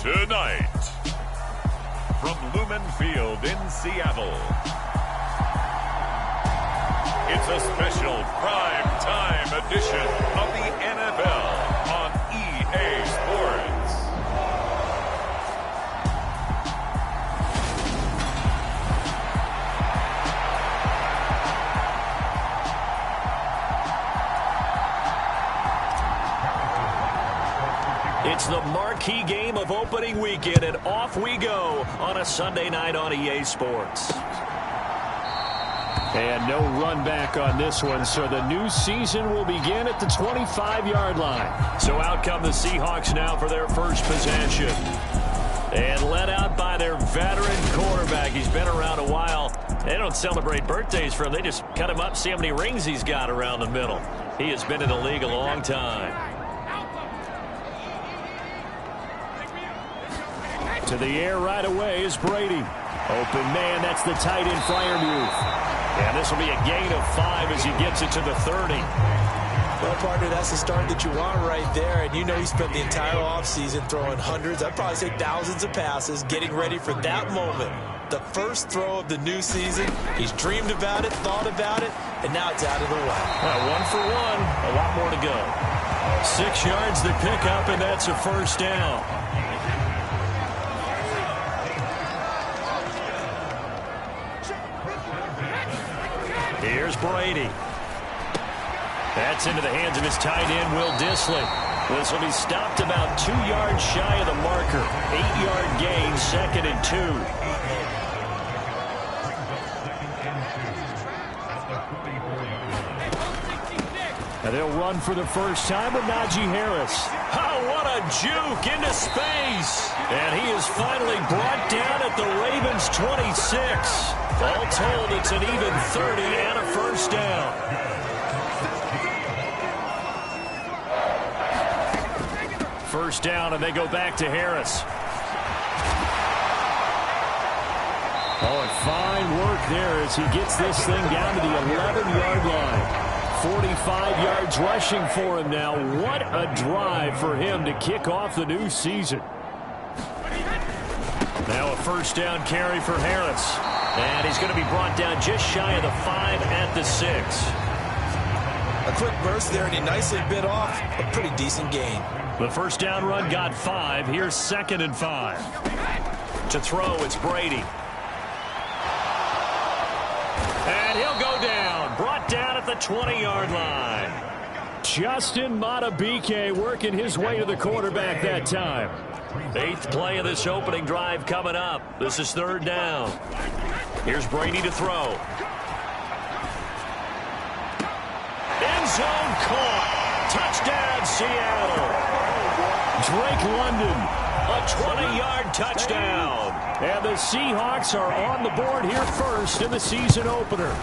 Tonight, from Lumen Field in Seattle, it's a special prime time edition of the NFL on EA Sports. It's the marquee game of opening weekend, and off we go on a Sunday night on EA Sports. And no run back on this one, so the new season will begin at the 25-yard line. So out come the Seahawks now for their first possession. And led out by their veteran quarterback. He's been around a while. They don't celebrate birthdays for him. They just cut him up, see how many rings he's got around the middle. He has been in the league a long time. To the air right away is Brady. Open man, that's the tight end Freiermuth. And this will be a gain of 5 as he gets it to the 30. Well, partner, that's the start that you want right there. And you know he spent the entire offseason throwing hundreds, I'd probably say thousands of passes, getting ready for that moment. The first throw of the new season. He's dreamed about it, thought about it, and now it's out of the way. One for one, a lot more to go. 6 yards to pick up, and that's a first down. Here's Brady. That's into the hands of his tight end, Will Dissly. This will be stopped about 2 yards shy of the marker. 8-yard gain, 2nd and 2. And they'll run for the first time with Najee Harris. Oh, what a juke into space. And he is finally brought down at the Ravens' 26. All told, it's an even 30 and a first down. First down, and they go back to Harris. Oh, and fine work there as he gets this thing down to the 11-yard line. 45 yards rushing for him now. What a drive for him to kick off the new season. Now a first down carry for Harris. And he's going to be brought down just shy of the 5 at the 6. A quick burst there, and he nicely bit off a pretty decent gain. The first down run got 5. Here's 2nd and 5. To throw, it's Brady. And he'll go down. Brought down at the 20-yard line. Justin Madubuike working his way to the quarterback that time. 8th play of this opening drive coming up. This is 3rd down. Here's Brady to throw. End zone caught. Touchdown, Seattle. Drake London. A 20-yard touchdown. And the Seahawks are on the board here first in the season opener.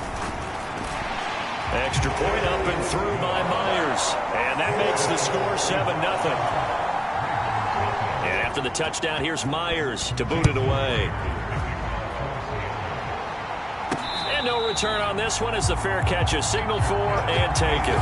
Extra point up and through by Myers. And that makes the score 7-0. And after the touchdown, here's Myers to boot it away. And no return on this one as the fair catch is signaled for and taken.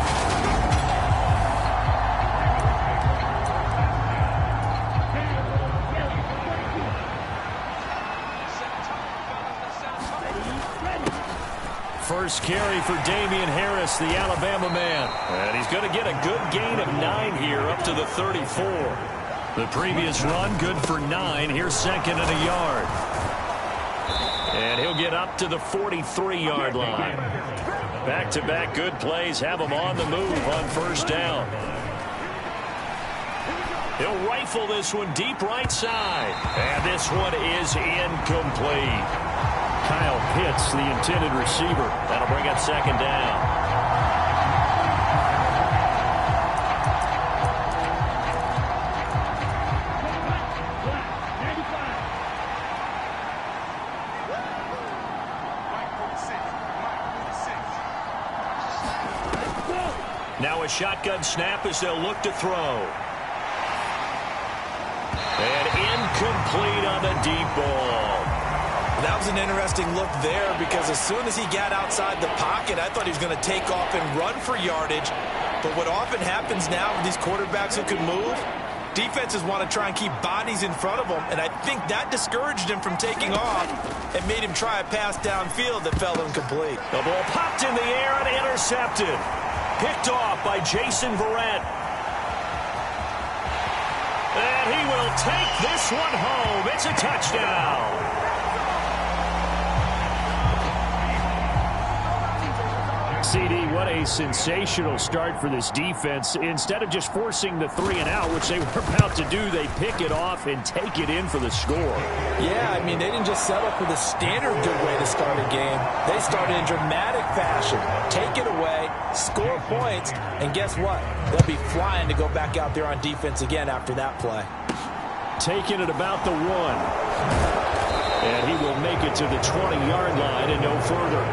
First carry for Damian Harris, the Alabama man. And he's going to get a good gain of 9 here up to the 34. The previous run good for 9. Here's 2nd and a yard. And he'll get up to the 43-yard line. Back-to-back good plays have him on the move on first down. He'll rifle this one deep right side. And this one is incomplete. Kyle Pitts, the intended receiver. That'll bring up 2nd down. Now a shotgun snap as they'll look to throw. And incomplete on the deep ball. That was an interesting look there because as soon as he got outside the pocket, I thought he was going to take off and run for yardage. But what often happens now with these quarterbacks who can move, Defenses want to try and keep bodies in front of them, and I think that discouraged him from taking off and made him try a pass downfield that fell incomplete. The ball popped in the air and intercepted. Picked off by Jason Verrett. And he will take this one home. It's a touchdown. CD, what a sensational start for this defense. Instead of just forcing the 3-and-out, which they were about to do, they pick it off and take it in for the score. Yeah, I mean, they didn't just settle for the standard good way to start a game. They started in dramatic fashion. Take it away, score points, and guess what? They'll be flying to go back out there on defense again after that play. Taking it about the 1. And he will make it to the 20-yard line and no further.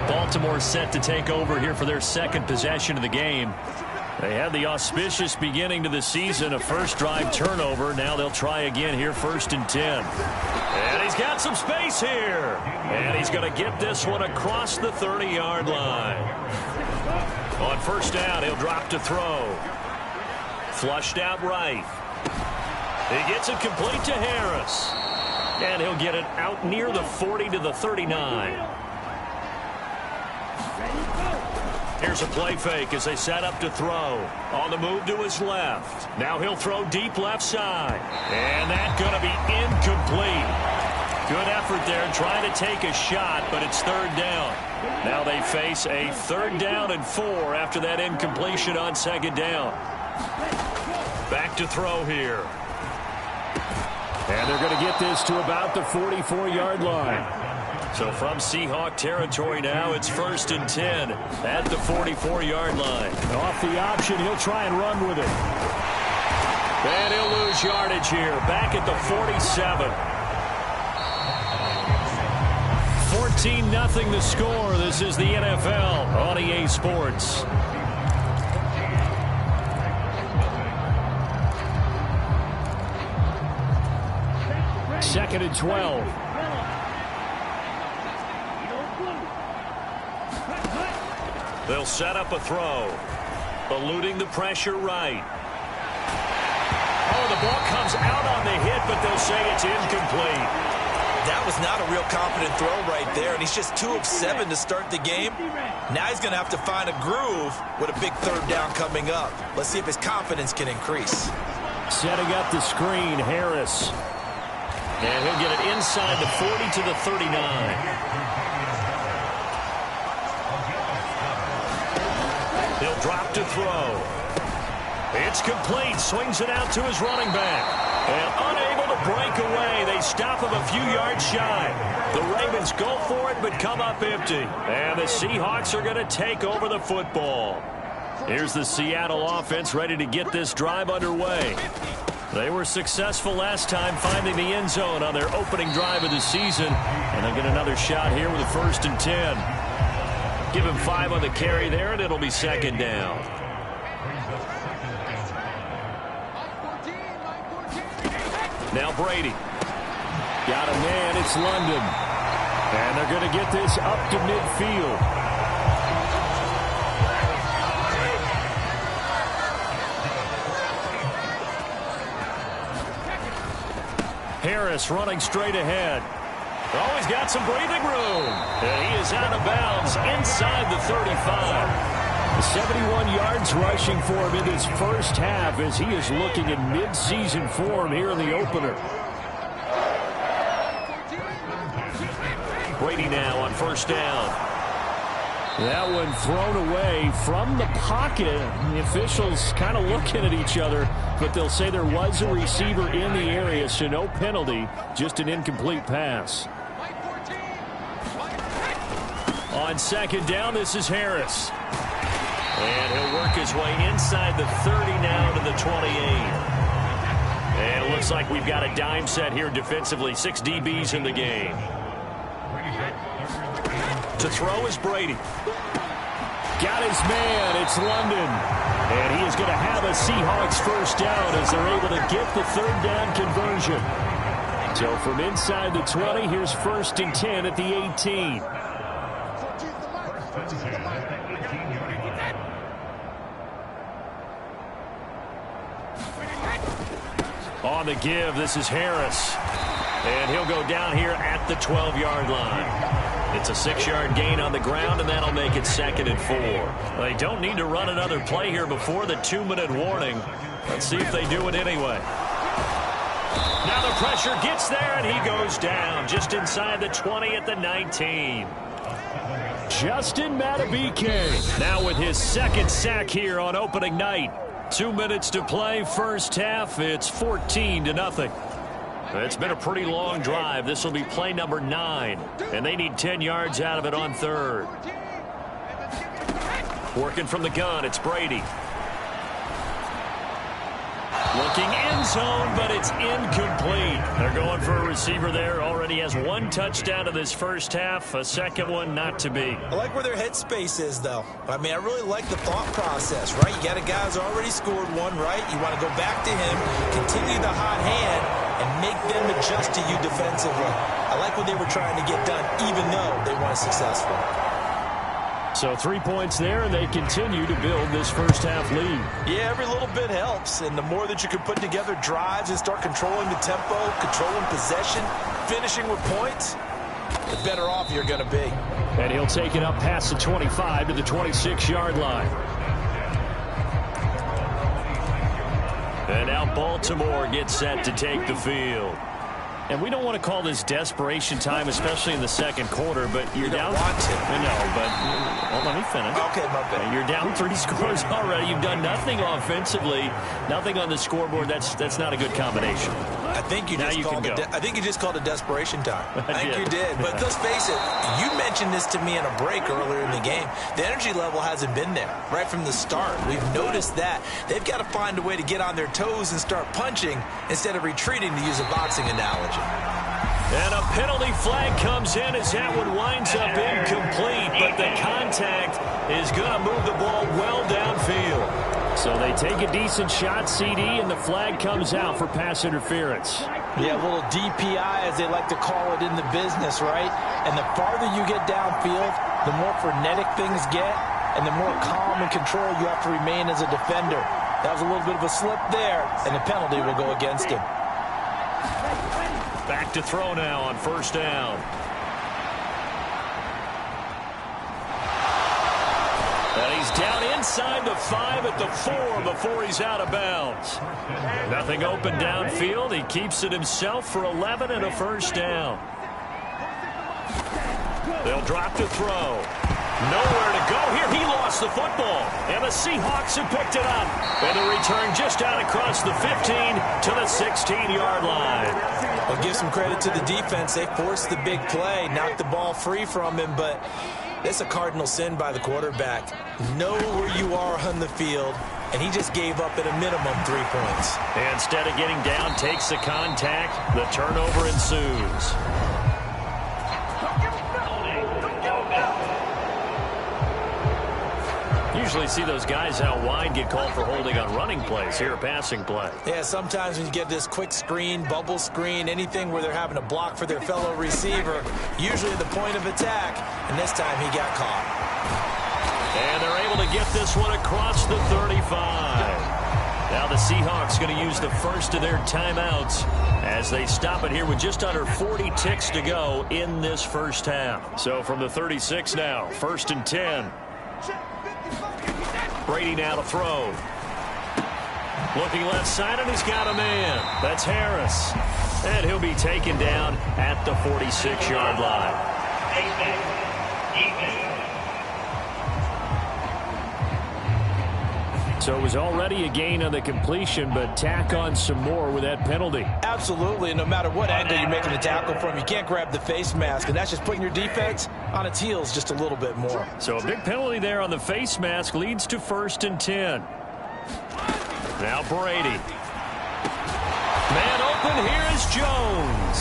Baltimore set to take over here for their second possession of the game. They had the auspicious beginning to the season, a first drive turnover. Now they'll try again here, 1st and 10. And he's got some space here. And he's going to get this one across the 30-yard line. On first down, he'll drop to throw. Flushed out right. He gets it complete to Harris. And he'll get it out near the 40 to the 39. Here's a play fake as they set up to throw. On the move to his left. Now he'll throw deep left side. And that's going to be incomplete. Good effort there trying to take a shot, but it's 3rd down. Now they face a 3rd down and 4 after that incompletion on 2nd down. Back to throw here. And they're going to get this to about the 44-yard line. So from Seahawk territory now, it's 1st and 10 at the 44-yard line. Off the option, he'll try and run with it. And he'll lose yardage here, back at the 47. 14-0 the score. This is the NFL on EA Sports. Second and 12. They'll set up a throw. Eluding the pressure right. Oh, the ball comes out on the hit, but they'll say it's incomplete. That was not a real confident throw right there, and he's just 2 of 7 to start the game. Now he's going to have to find a groove with a big 3rd down coming up. Let's see if his confidence can increase. Setting up the screen, Harris. And he'll get it inside the 40 to the 39. He'll drop to throw. It's complete. Swings it out to his running back. And unable to break away. They stop him a few yards shy. The Ravens go for it, but come up empty. And the Seahawks are going to take over the football. Here's the Seattle offense ready to get this drive underway. They were successful last time finding the end zone on their opening drive of the season. And they'll get another shot here with a 1st and 10. Give him 5 on the carry there, and it'll be 2nd down. Now Brady. Got a man, it's London. And they're going to get this up to midfield. Harris running straight ahead. Oh, he's got some breathing room. And he is out of bounds inside the 35. 71 yards rushing for him in this first half as he is looking in mid-season form here in the opener. Brady now on 1st down. That one thrown away from the pocket. The officials kind of looking at each other, but they'll say there was a receiver in the area, so no penalty, just an incomplete pass. On 2nd down, this is Harris. And he'll work his way inside the 30 now to the 28. And it looks like we've got a dime set here defensively. 6 DBs in the game. To throw is Brady. Got his man. It's London. And he is going to have a Seahawks first down as they're able to get the 3rd down conversion. So from inside the 20, here's 1st and 10 at the 18. On the give, this is Harris. And he'll go down here at the 12-yard line. It's a 6-yard gain on the ground, and that'll make it 2nd and 4. Well, they don't need to run another play here before the 2-minute warning. Let's see if they do it anyway. Now the pressure gets there, and he goes down just inside the 20 at the 19. Justin Madubuike now with his 2nd sack here on opening night. 2 minutes to play, first half. It's 14-0. It's been a pretty long drive. This will be play number 9, and they need 10 yards out of it on 3rd. Working from the gun, it's Brady. Looking end zone, but it's incomplete. They're going for a receiver there. Already has 1 touchdown in this first half. A second one not to be. I like where their headspace is, though. I mean, I really like the thought process, right? You got a guy who's already scored one, right? You want to go back to him, continue the hot hand, and make them adjust to you defensively. I like what they were trying to get done, even though they weren't successful. So 3 points there, and they continue to build this first half lead. Yeah, every little bit helps, and the more that you can put together drives and start controlling the tempo, controlling possession, finishing with points, the better off you're going to be. And he'll take it up past the 25 to the 26-yard line. And now Baltimore gets set to take the field. And we don't want to call this desperation time, especially in the second quarter, but you're down. Want to. No, but well, let me finish. Okay, my bad. You're down 3 scores already. You've done nothing offensively, nothing on the scoreboard. That's not a good combination. I think you just called it desperation time. I think you did. But let's face it, you mentioned this to me in a break earlier in the game. The energy level hasn't been there right from the start. We've noticed that. They've got to find a way to get on their toes and start punching instead of retreating, to use a boxing analogy. And a penalty flag comes in as that one winds up incomplete, but the contact is going to move the ball well downfield. So they take a decent shot, CD, and the flag comes out for pass interference. Yeah, a little DPI, as they like to call it in the business, right? And the farther you get downfield, the more frenetic things get, and the more calm and control you have to remain as a defender. That was a little bit of a slip there, and the penalty will go against him. Back to throw now on first down. And he's down inside the 5 at the 4 before he's out of bounds. Nothing open downfield. He keeps it himself for 11 and a first down. They'll drop to throw. Nowhere to go here. He lost the football. And the Seahawks have picked it up. And the return just out across the 15 to the 16-yard line. I'll give some credit to the defense. They forced the big play, knocked the ball free from him, but it's a cardinal sin by the quarterback. Know where you are on the field, and he just gave up at a minimum 3 points. And instead of getting down, takes the contact. The turnover ensues. Usually see those guys out wide get called for holding on running plays. Here a passing play. Yeah, sometimes when you get this quick screen, bubble screen, anything where they're having to block for their fellow receiver, usually at the point of attack, and this time he got caught. And they're able to get this one across the 35. Now the Seahawks going to use the first of their timeouts as they stop it here with just under 40 ticks to go in this first half. So from the 36 now, 1st and 10. Brady now to throw. Looking left side, and he's got a man. That's Harris. And he'll be taken down at the 46-yard line. So it was already a gain on the completion, but tack on some more with that penalty. Absolutely, and no matter what angle you're making the tackle from, you can't grab the face mask, and that's just putting your defense on its heels just a little bit more. So a big penalty there on the face mask leads to 1st and 10. Now Brady. Man open, here is Jones.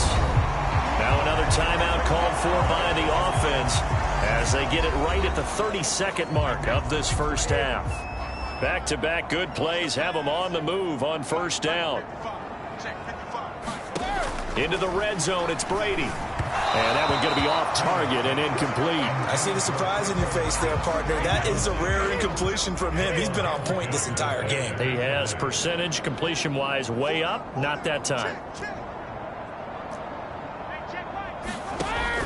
Now another timeout called for by the offense as they get it right at the 32nd mark of this first half. Back-to-back good plays have them on the move on first down. Into the red zone, it's Brady. And that one going to be off target and incomplete. I see the surprise in your face there, partner. That is a rare incompletion from him. He's been on point this entire game. He has percentage completion-wise way up. Not that time.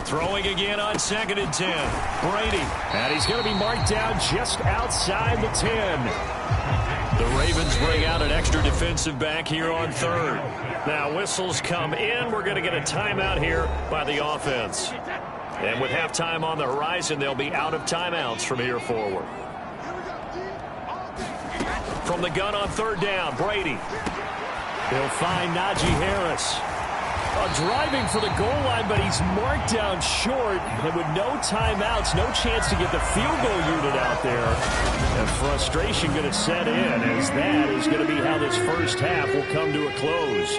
Throwing again on 2nd and 10. Brady. And he's going to be marked down just outside the 10. The Ravens bring out an extra defensive back here on 3rd. Now whistles come in. We're going to get a timeout here by the offense. And with halftime on the horizon, they'll be out of timeouts from here forward. From the gun on 3rd down, Brady. He'll find Najee Harris. Driving for the goal line, but he's marked down short. And with no timeouts, no chance to get the field goal unit out there. And frustration going to set in, as that is going to be how this first half will come to a close.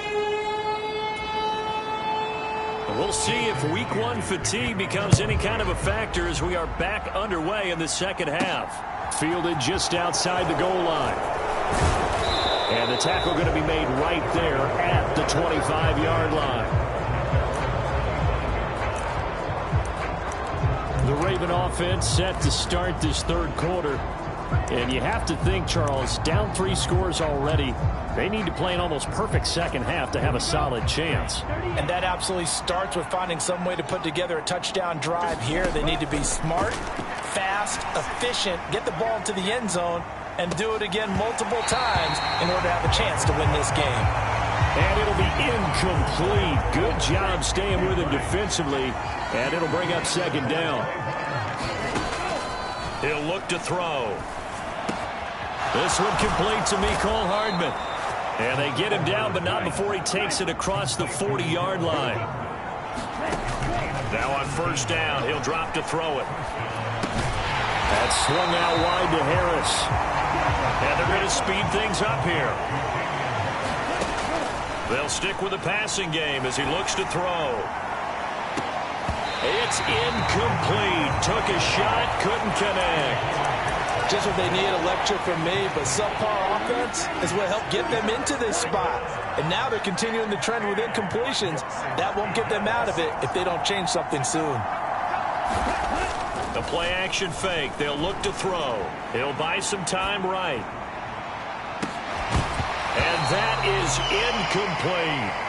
We'll see if week 1 fatigue becomes any kind of a factor as we are back underway in the second half. Fielded just outside the goal line. And the tackle going to be made right there at the 25-yard line. The Raven offense set to start this 3rd quarter. And you have to think, Charles, down 3 scores already. They need to play an almost perfect second half to have a solid chance. And that absolutely starts with finding some way to put together a touchdown drive here. They need to be smart, fast, efficient, get the ball to the end zone, and do it again multiple times in order to have a chance to win this game. And it'll be incomplete. Good job staying with him defensively. And it'll bring up 2nd down. He'll look to throw. This one complete to Mecole Hardman. And they get him down, but not before he takes it across the 40-yard line. Now on 1st down, he'll drop to throw it. That's swung out wide to Harris. And they're going to speed things up here. They'll stick with the passing game as he looks to throw. It's incomplete. Took a shot, couldn't connect. Just what they need, a lecture from me, but subpar offense is what helped get them into this spot. And now they're continuing the trend with incompletions. That won't get them out of it if they don't change something soon. The play action fake. They'll look to throw. He'll buy some time right. And that is incomplete.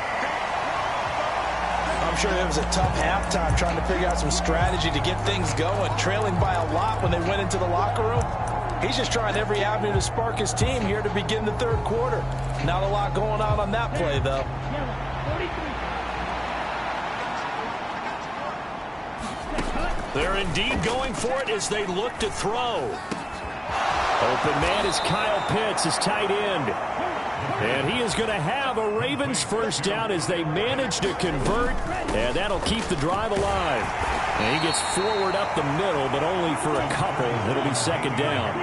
I'm sure it was a tough halftime trying to figure out some strategy to get things going, trailing by a lot when they went into the locker room. He's just trying every avenue to spark his team here to begin the 3rd quarter. Not a lot going on that play, though. They're indeed going for it as they look to throw. Open man is Kyle Pitts, his tight end. And he is going to have a Ravens 1st down as they manage to convert. And that'll keep the drive alive. And he gets forward up the middle, but only for a couple. It'll be 2nd down.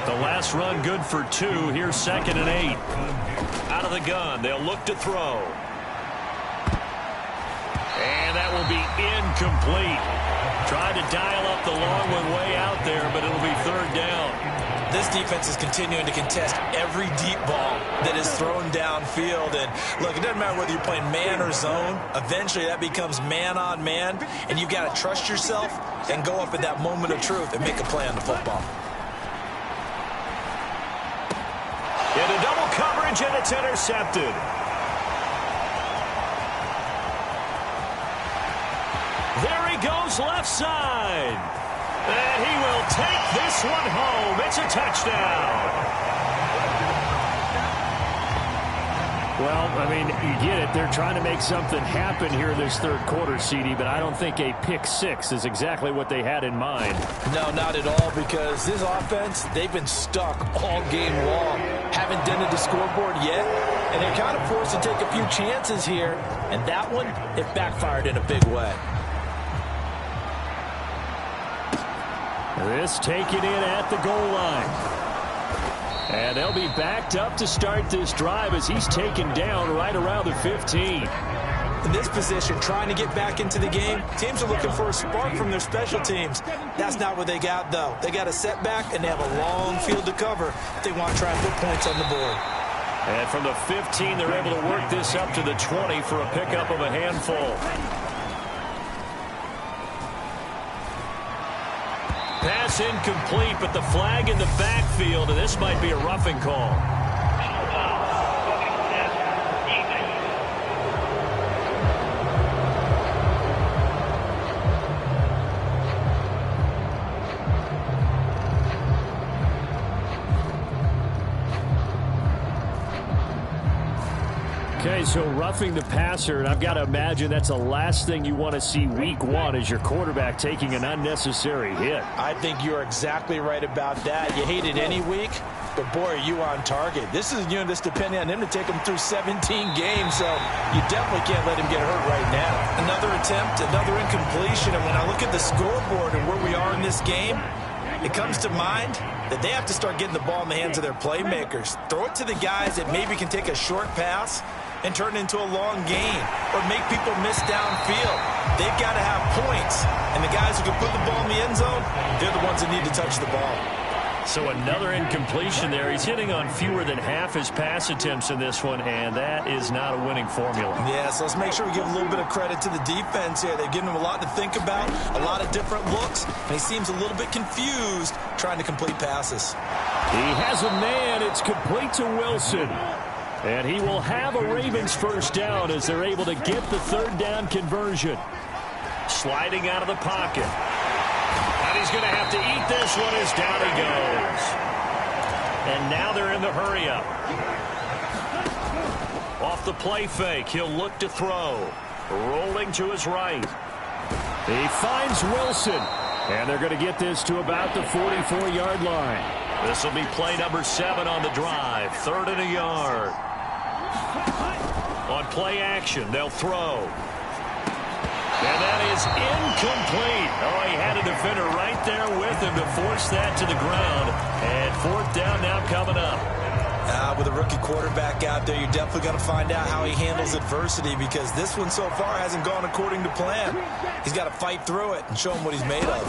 The last run good for 2. Here's 2nd and 8. Out of the gun. They'll look to throw. And that will be incomplete. Tried to dial up the long one way out there, but it'll be 3rd down. This defense is continuing to contest every deep ball that is thrown downfield. And look, it doesn't matter whether you're playing man or zone. Eventually that becomes man on man, and you've got to trust yourself and go up at that moment of truth and make a play on the football. Into double coverage, and it's intercepted. There he goes left side. And he will take this one home. It's a touchdown. Well, I mean, you get it. They're trying to make something happen here this 3rd quarter, CD, but I don't think a pick 6 is exactly what they had in mind. No, not at all, because this offense, they've been stuck all game long. Haven't dented the scoreboard yet, and they're kind of forced to take a few chances here. And that one, it backfired in a big way. This taken in at the goal line. And they'll be backed up to start this drive as he's taken down right around the 15. In this position, trying to get back into the game, teams are looking for a spark from their special teams. That's not what they got, though. They got a setback, and they have a long field to cover if they want to try and put points on the board. And from the 15, they're able to work this up to the 20 for a pickup of a handful. Pass incomplete, but the flag in the backfield, and this might be a roughing call. Okay, so roughing the passer, and I've got to imagine that's the last thing you want to see week one is your quarterback taking an unnecessary hit. I think you're exactly right about that. You hate it any week, but boy, are you on target. This is that's depending on him to take him through 17 games, so you definitely can't let him get hurt right now. Another attempt, another incompletion, and when I look at the scoreboard and where we are in this game, it comes to mind that they have to start getting the ball in the hands of their playmakers. Throw it to the guys that maybe can take a short pass and turn it into a long gain or make people miss downfield. They've got to have points, and the guys who can put the ball in the end zone, they're the ones that need to touch the ball. So another incompletion there. He's hitting on fewer than half his pass attempts in this one, and that is not a winning formula. Yeah, so let's make sure we give a little bit of credit to the defense here. They've given him a lot to think about, a lot of different looks, and he seems a little bit confused trying to complete passes. He has a man. It's complete to Wilson. And he will have a Ravens first down as they're able to get the third down conversion. Sliding out of the pocket. And he's going to have to eat this one as down he goes. And now they're in the hurry-up. Off the play fake, he'll look to throw. Rolling to his right. He finds Wilson. And they're going to get this to about the 44-yard line. This will be play number 7 on the drive. 3rd and a yard. On play action, they'll throw. And that is incomplete. Oh, he had a defender right there with him to force that to the ground. And 4th down now coming up. With a rookie quarterback out there, you're definitely going to find out how he handles adversity because this one so far hasn't gone according to plan. He's got to fight through it and show him what he's made of.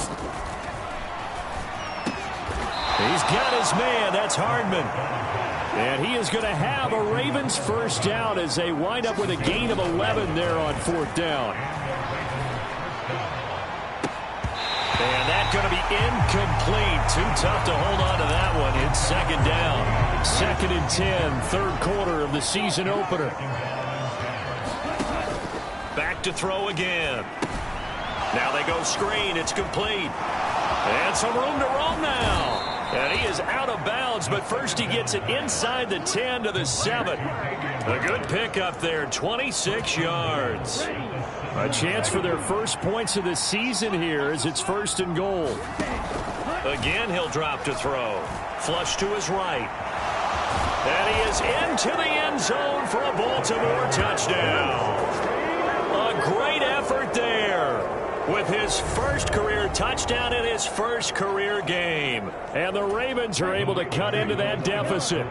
He's got his man. That's Hardman. And he is going to have a Ravens first down as they wind up with a gain of 11 there on 4th down. And that's going to be incomplete. Too tough to hold on to that one. It's 2nd down. 2nd and 10, 3rd quarter of the season opener. Back to throw again. Now they go screen. It's complete. And some room to roam now. And he is out of bounds, but first he gets it inside the 10 to the 7. A good pickup there, 26 yards. A chance for their first points of the season here as it's 1st and goal. Again, he'll drop to throw. Flush to his right. And he is into the end zone for a Baltimore touchdown. A great effort there with his first career touchdown in his first career game. And the Ravens are able to cut into that deficit.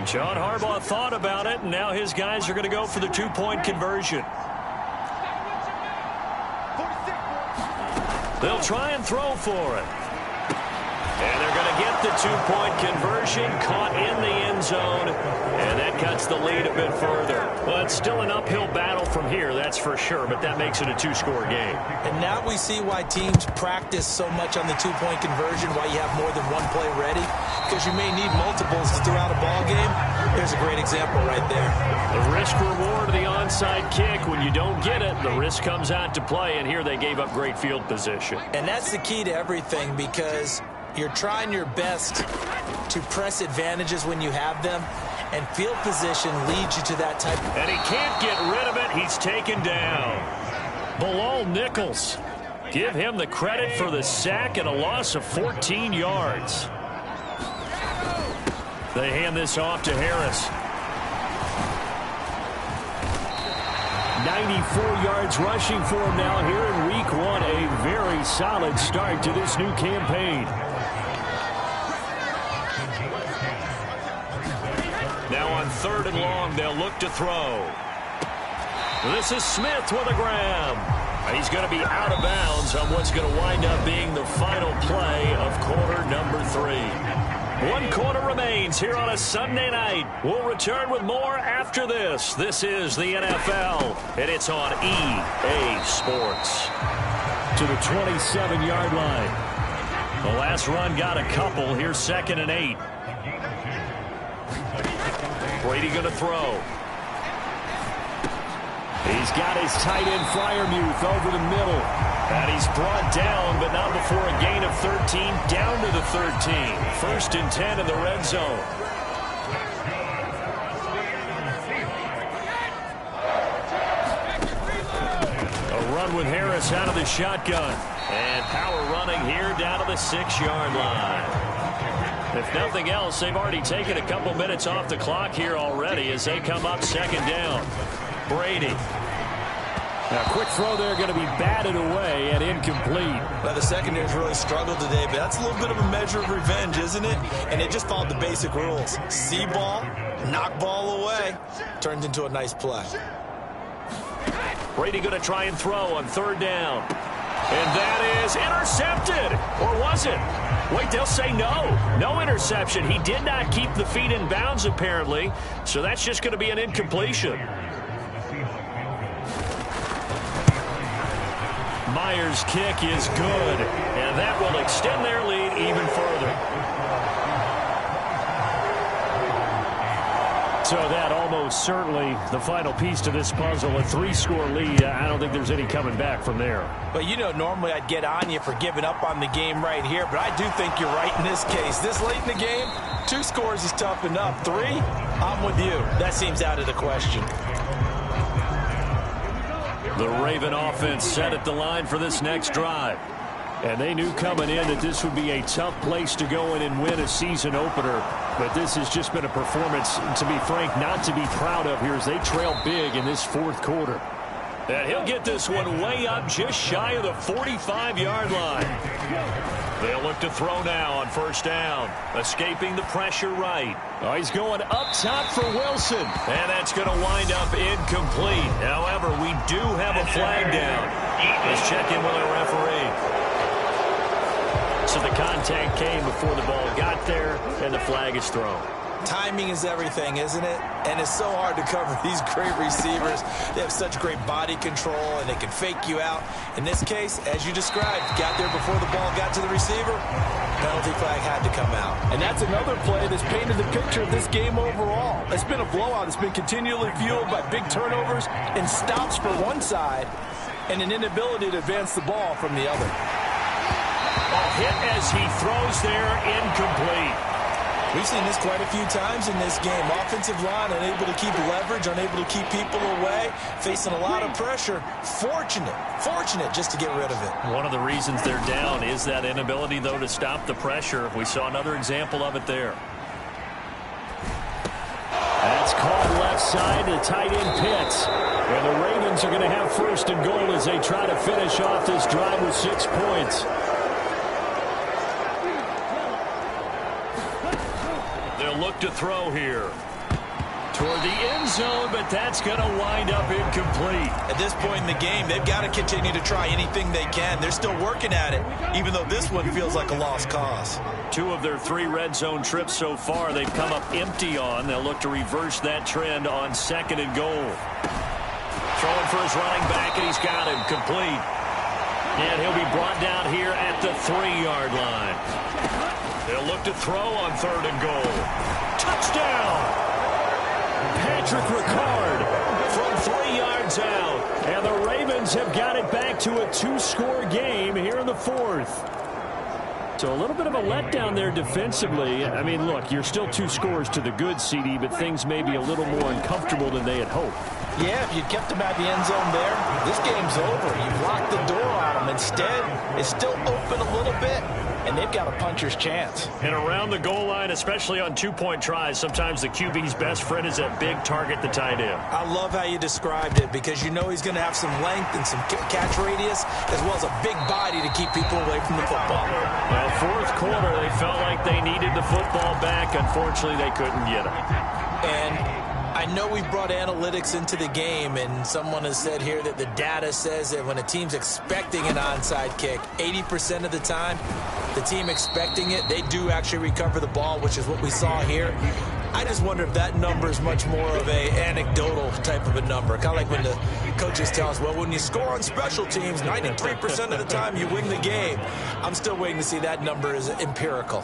John Harbaugh thought about it, and now his guys are going to go for the 2-point conversion. They'll try and throw for it. And they're going to get the 2-point conversion, caught in the end zone, and that cuts the lead a bit further. Well, it's still an uphill battle from here, that's for sure, but that makes it a 2-score game. And now we see why teams practice so much on the 2-point conversion, why you have more than one play ready, because you may need multiples to throw out a ball game. There's a great example right there. The risk-reward of the onside kick, when you don't get it, the risk comes out to play, and here they gave up great field position. And that's the key to everything because you're trying your best to press advantages when you have them, and field position leads you to that type. And he can't get rid of it. He's taken down. Bilal Nichols. Give him the credit for the sack and a loss of 14 yards. They hand this off to Harris. 94 yards rushing for him now here in week 1. A very solid start to this new campaign. Now on 3rd and long, they'll look to throw. This is Smith with a grab. He's going to be out of bounds on what's going to wind up being the final play of quarter number 3. 1 quarter remains here on a Sunday night. We'll return with more after this. This is the NFL, and it's on EA Sports. To the 27-yard line. The last run got a couple. Here's 2nd and 8. Brady going to throw. He's got his tight end Freiermuth over the middle. And he's brought down, but not before a gain of 13, down to the 13. 1st and 10 in the red zone. A run with Harris out of the shotgun. And power running here down to the 6-yard line. If nothing else, they've already taken a couple minutes off the clock here already as they come up 2nd down. Brady. Now, a quick throw there going to be batted away and incomplete. Well, the secondary's really struggled today, but that's a little bit of a measure of revenge, isn't it? And they just followed the basic rules. See ball, knock ball away, turns into a nice play. Brady going to try and throw on 3rd down. And that is intercepted. Or was it? Wait, they'll say no. No interception. He did not keep the feet in bounds, apparently. So that's just going to be an incompletion. Myers' kick is good, and that will extend their lead even further. So that almost certainly the final piece to this puzzle, a 3-score lead. I don't think there's any coming back from there. But you know, normally I'd get on you for giving up on the game right here, but I do think you're right in this case. This late in the game, 2 scores is tough enough. 3, I'm with you. That seems out of the question. The Raven offense set at the line for this next drive. And they knew coming in that this would be a tough place to go in and win a season opener. But this has just been a performance, to be frank, not to be proud of here as they trail big in this 4th quarter. And he'll get this one way up just shy of the 45-yard line. They'll look to throw now on 1st down. Escaping the pressure right. Oh, he's going up top for Wilson. And that's going to wind up incomplete. However, we do have a flag down. Let's check in with our referee. So the contact came before the ball got there, and the flag is thrown. Timing is everything, isn't it? And it's so hard to cover these great receivers. They have such great body control, and they can fake you out. In this case, as you described, got there before the ball got to the receiver. Penalty flag had to come out. And that's another play that's painted the picture of this game overall. It's been a blowout. It's been continually fueled by big turnovers and stops for one side and an inability to advance the ball from the other. A hit as he throws there, incomplete. We've seen this quite a few times in this game. Offensive line unable to keep leverage, unable to keep people away, facing a lot of pressure. Fortunate just to get rid of it. One of the reasons they're down is that inability, though, to stop the pressure. We saw another example of it there. That's called left side to tight end Pitts. And the Ravens are going to have 1st and goal as they try to finish off this drive with 6 points. Look to throw here toward the end zone, but that's going to wind up incomplete. At this point in the game, they've got to continue to try anything they can. They're still working at it, even though this one feels like a lost cause. 2 of their 3 red zone trips so far they've come up empty on. They'll look to reverse that trend on 2nd and goal. Throwing for his running back, and he's got him complete. And he'll be brought down here at the 3-yard line. They'll look to throw on 3rd and goal. Touchdown! Patrick Ricard from 3 yards out. And the Ravens have got it back to a 2-score game here in the 4th. So a little bit of a letdown there defensively. I mean, look, you're still 2 scores to the good, CD, but things may be a little more uncomfortable than they had hoped. Yeah, if you'd kept them at the end zone there, this game's over. You've locked the door on them. Instead, it's still open a little bit, and they've got a puncher's chance. And around the goal line, especially on 2-point tries, sometimes the QB's best friend is that big target, the tight end. I love how you described it because you know he's going to have some length and some catch radius as well as a big body to keep people away from the football. Well, 4th quarter, they felt like they needed the football back. Unfortunately, they couldn't get it. And I know we've brought analytics into the game, and someone has said here that the data says that when a team's expecting an onside kick, 80% of the time, the team expecting it, they do actually recover the ball, which is what we saw here. I just wonder if that number is much more of a anecdotal type of a number. Kind of like when the coaches tell us, well, when you score on special teams, 93% of the time you win the game. I'm still waiting to see that number is empirical.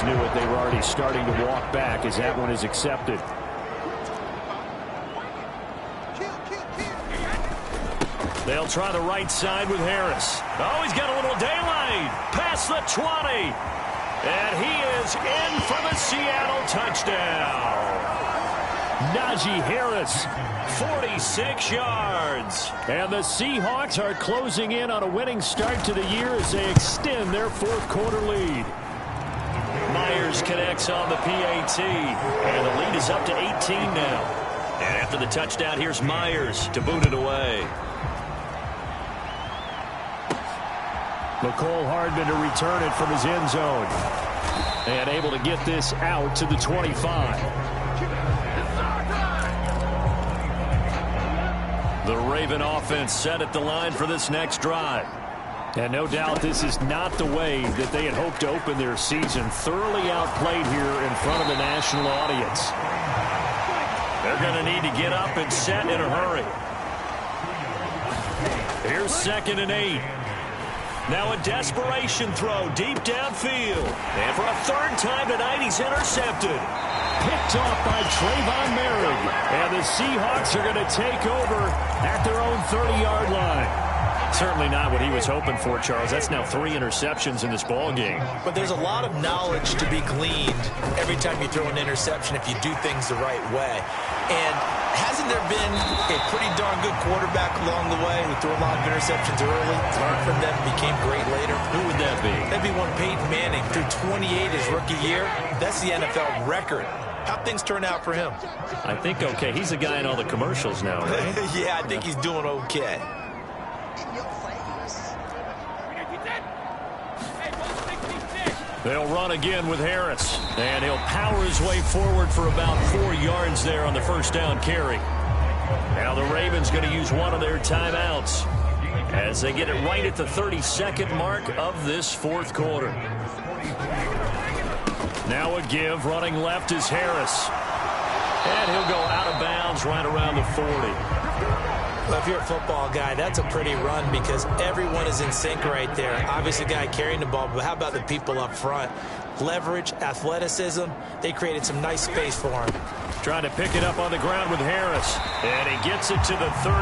Knew it. They were already starting to walk back as that one is accepted. They'll try the right side with Harris. Oh, he's got a little daylight. Past the 20. And he is in for the Seattle touchdown. Najee Harris, 46 yards. And the Seahawks are closing in on a winning start to the year as they extend their fourth quarter lead. Myers connects on the PAT, and the lead is up to 18 now. And after the touchdown, here's Myers to boot it away. McCole Hardman to return it from his end zone. And able to get this out to the 25. The Raven offense set at the line for this next drive. And no doubt this is not the way that they had hoped to open their season. Thoroughly outplayed here in front of the national audience. They're going to need to get up and set in a hurry. Here's 2nd and 8. Now a desperation throw deep downfield. And for a third time tonight, he's intercepted. Picked off by Trayvon Merrick. And the Seahawks are going to take over at their own 30-yard line. Certainly not what he was hoping for, Charles. That's now 3 interceptions in this ball game. But there's a lot of knowledge to be gleaned every time you throw an interception if you do things the right way. And hasn't there been a pretty darn good quarterback along the way who threw a lot of interceptions early, learned from them, became great later? Who would that be? That'd be one Peyton Manning. Threw 28 his rookie year. That's the NFL record. How'd things turn out for him? I think okay. He's the guy in all the commercials now, right? Yeah, I think he's doing okay. They'll run again with Harris. And he'll power his way forward for about 4 yards there on the first down carry. Now the Ravens going to use one of their timeouts as they get it right at the 32nd mark of this fourth quarter. Now a give. Running left is Harris. And he'll go out of bounds right around the 40. Well, if you're a football guy, that's a pretty run because everyone is in sync right there. Obviously, the guy carrying the ball, but how about the people up front? Leverage, athleticism, they created some nice space for him. Trying to pick it up on the ground with Harris. And he gets it to the 34.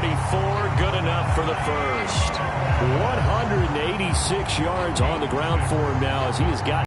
Good enough for the first. 186 yards on the ground for him now as he has got